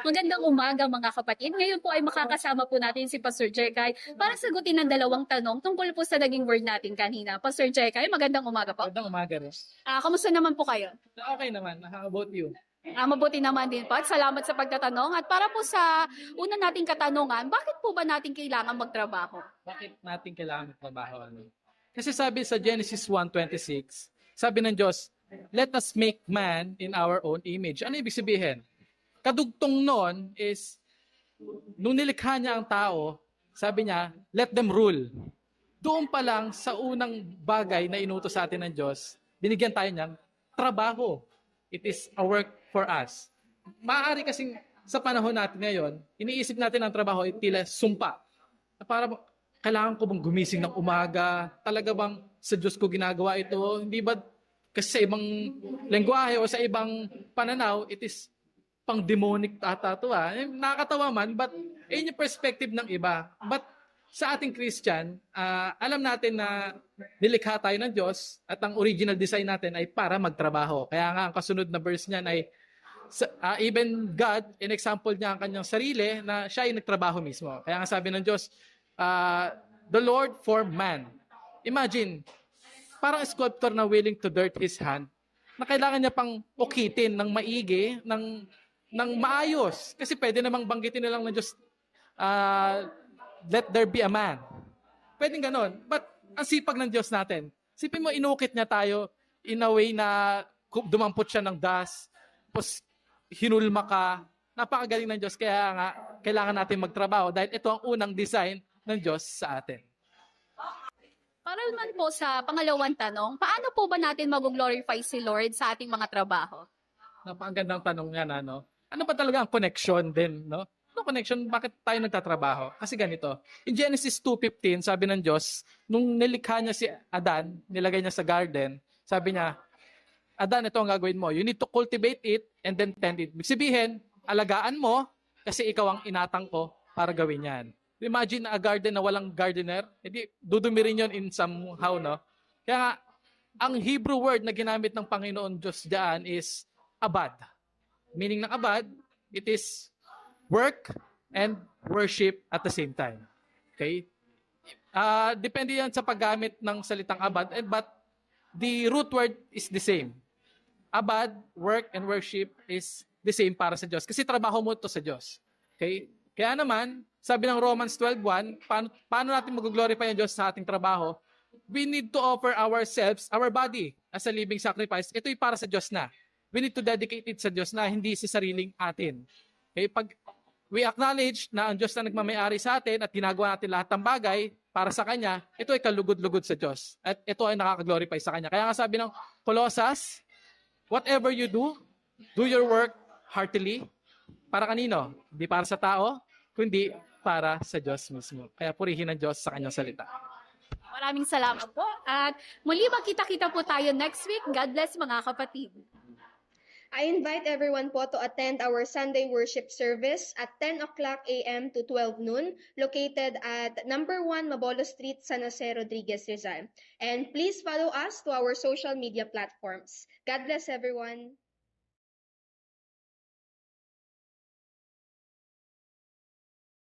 Magandang umaga mga kapatid. Ngayon po ay makakasama po natin si Pastor Jekay para sagutin ang dalawang tanong tungkol po sa naging word natin kanina. Pastor Jekay, magandang umaga po. Magandang umaga rin. Kamusta naman po kayo? Okay naman. How about you? Mabuti naman din po at salamat sa pagtatanong. At para po sa una nating katanungan, bakit po ba natin kailangan magtrabaho? Bakit natin kailangan magtrabaho? Kasi sabi sa Genesis 1:26, sabi ng Diyos, let us make man in our own image. Ano ibig sabihin? Kadugtong nun is, nung nilikha niya ang tao, sabi niya, let them rule. Doon pa lang sa unang bagay na inutos sa atin ng Diyos, binigyan tayo niyang trabaho. It is a work for us. Maaari kasing sa panahon natin ngayon, iniisip natin ang trabaho ay tila sumpa. Para kailangan ko bang gumising ng umaga? Talaga bang sa Diyos ko ginagawa ito? Hindi ba kasi sa ibang lengguwahe o sa ibang pananaw, it is pang demonic ata ito. Nakakatawa man, but in yung perspective ng iba. But sa ating Christian, alam natin na nilikha tayo ng Diyos at ang original design natin ay para magtrabaho. Kaya nga ang kasunod na verse niyan ay even God, in example niya ang kanyang sarili na siya ay nagtrabaho mismo. Kaya nga sabi ng Diyos, the Lord formed man. Imagine, parang sculptor na willing to dirt his hand, na kailangan niya pang ukitin ng maigi, ng maayos. Kasi pwede namang banggitin na lang ng Diyos, let there be a man. Pwedeng ganon. But ang sipag ng Diyos natin, sipin mo, inukit niya tayo in a way na dumampot siya ng dust, tapos hinulma ka. Napakagaling ng Diyos, kaya nga kailangan natin magtrabaho dahil ito ang unang design ng Diyos sa atin. Para naman po sa pangalawang tanong, paano po ba natin mag-glorify si Lord sa ating mga trabaho? Napakagandang tanong yan, ano? Ano ba talaga ang connection din, no? Ano connection? Bakit tayo nagtatrabaho? Kasi ganito. In Genesis 2:15, sabi ng Diyos, nung nilikha niya si Adan, nilagay niya sa garden, sabi niya, Adan, ito ang gagawin mo. You need to cultivate it and then tend it. Ibig sabihin, alagaan mo kasi ikaw ang inatang ko para gawin yan. Imagine a garden na walang gardener, edi dudumi rin yun in somehow, no? Kaya nga, ang Hebrew word na ginamit ng Panginoon Diyos diyan is abad. Meaning ng abad, it is work and worship at the same time. Okay? Depende yan sa paggamit ng salitang abad, but the root word is the same. Abad, work, and worship is the same para sa Diyos. Kasi trabaho mo ito sa Diyos. Okay? Kaya naman, sabi ng Romans 12:1, paano natin mag-glorify ang Diyos sa ating trabaho? We need to offer ourselves, our body, as a living sacrifice. Ito'y para sa Diyos na. We need to dedicate it sa Diyos na, hindi sa sariling atin. Okay? Pag we acknowledge na ang Diyos na nagmamayari sa atin at ginagawa natin lahat ng bagay para sa Kanya, ito ay kalugod-lugod sa Diyos. At ito ay nakaka-glorify sa Kanya. Kaya nga sabi ng Colossus, whatever you do your work heartily. Para kanino? Hindi para sa tao, kundi para sa Diyos mismo. Kaya purihin ang Diyos sa Kanyang salita. Maraming salamat po. At muli magkita-kita po tayo next week. God bless mga kapatid. I invite everyone po to attend our Sunday worship service at 10 o'clock a.m. to 12 noon, located at number 1 Mabolo Street, San Jose, Rodriguez, Rizal. And please follow us to our social media platforms. God bless everyone.